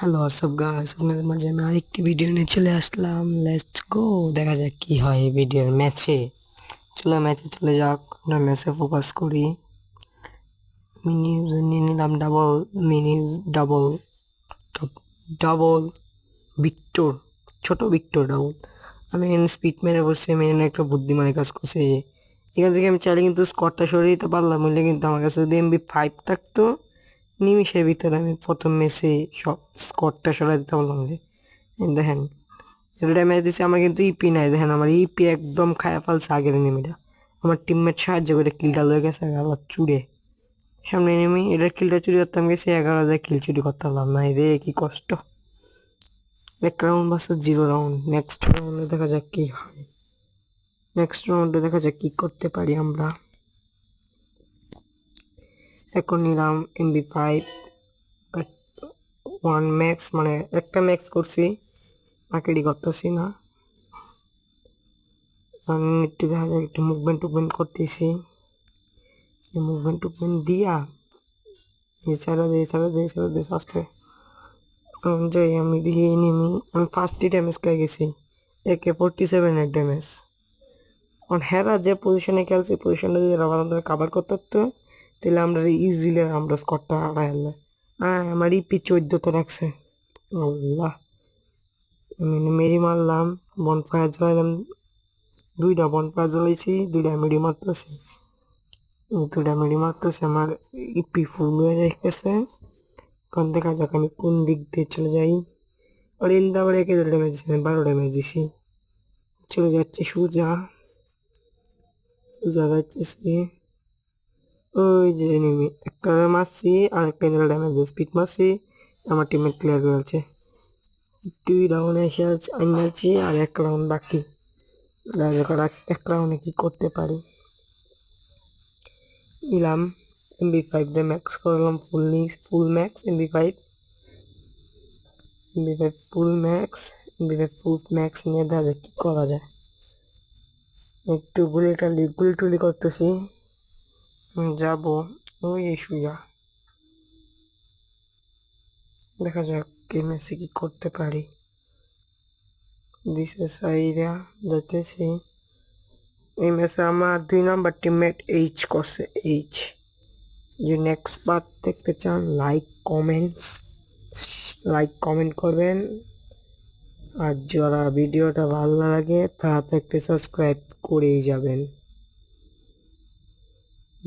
Hello WhatsApp guys, আপনাদের মাঝে আমি আরেকটি ভিডিও নিয়ে চলে আসলাম। লেটস গো, দেখা যাক কি হয় এই ভিডিওর ম্যাচে। চলো ম্যাচে চলে যাক, আমরা ম্যাচে ফোকাস করি। মিনি নিয়ে নিলাম double, mini double, double Victor, ছোট ভিক্টর ডাবল। আমি এখানে স্পিড মেরে বসছি, আমি এখানে একটা বুদ্ধিমানের কাজ করছি। এই যে এখান থেকে আমি চাইলে কিন্তু স্কোরটা সরিয়ে দিতে পারলাম, বললে কিন্তু আমার কাছে যদি MB5 থাকতো নিমিষের ভিতরে আমি প্রথম ম্যাচে সব স্কোরটা সরাই দিতে পারলাম। দেখেন এটা ড্যামেজ দিচ্ছে, আমার কিন্তু ইপি নাই। দেখেন আমার ইপি একদম খায়া ফেলছে আগের এনিমিটা। আমার টিমমেট সাহায্য করে কিলটা লয়ে গেছে আবার চুড়ে। সামনে এনিমি, এটার কিলটা চুরি করতাম গেছে, 11,000 কিল চুরি করতে পারলাম না রে, কি কষ্ট। এক রাউন্ড বাসে 0 রাউন্ড। নেক্সট রাউন্ডে দেখা যাক কি হয়, নেক্সট রাউন্ডে দেখা যাক কি করতে পারি আমরা। এখন নিলাম MB5 1 ম্যাক্স, মানে একটা ম্যাক্স করছি, বাকিটি করতেছি না। একটু দেখা যায়, একটু মুভমেন্ট টুভমেন্ট করতেছি, মুভমেন্ট টুভমেন্ট দিয়া এছাড়া দিয়ে এছাড়া দিয়ে এছাড়া দিয়ে আস্তে যাই। আমি দিয়ে নেমি, আমি ফার্স্টই ড্যামেজ খেয়ে গেছি, একে 47 ড্যামেজ। কারণ হেরা যে পজিশনে খেলছে, পজিশনটা যদি আমাদের কাভার করতে হতো, তাহলে আমরা ইজিলি আমরা স্কোরটা হারাইলে। হ্যাঁ, আমার ইপি 14তে রাখছে। আল্লাহ, আমি মেরি মারলাম, বনফায়ার জ্বালাইলাম, 2টা বনফায়ার জ্বালাইছি, 2টা মেরি মারতেছি, 2টা মেরি মারতেছি। আমার ইপি ফুল হয়ে গেছে। এখন দেখা যাক আমি কোন দিক দিয়ে চলে যাই। আর ইন্দা আবার 1,000 ড্যামেজ দিচ্ছি, 12 ড্যামেজ দিছি। চলে যাচ্ছি সোজা, সোজা যাচ্ছি। ওই যে এনিমি একটা মারছি, আর একটা ড্যামেজ দিয়ে স্পিড মারছি, আমার টিমমেট ক্লিয়ার করেছে। 2 রাউন্ডে এসে আছি, আর 1 রাউন্ড বাকি। এক রাউন্ডে কি করতে পারি। নিলাম MB5 দিয়ে ম্যাক্স করলাম, ফুল ম্যাক্স MB5, MB5 ফুল ম্যাক্স, MB5 ফুল ম্যাক্স নিয়ে দেখা যায় কি করা যায়। একটু গুলি করতেছি, যাবো ওই শুয়া, দেখা যাক কি ম্যাচে কি করতে পারি। দিছে সাইরা যাইতেছি। এই ম্যাচে আমার 2 নাম্বার টিমমেট এইচ করছে, এইচ। যে নেক্সট পার্ট দেখতে চান, লাইক কমেন্ট করবেন। আর যারা ভিডিওটা ভালো লাগে তারা তো একটু সাবস্ক্রাইব করেই যাবেন,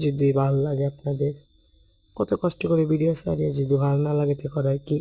যদি ভালো লাগে আপনাদের। কত কষ্ট করে ভিডিও সারিয়ে, যদি ভালো না লাগে তো করার কি।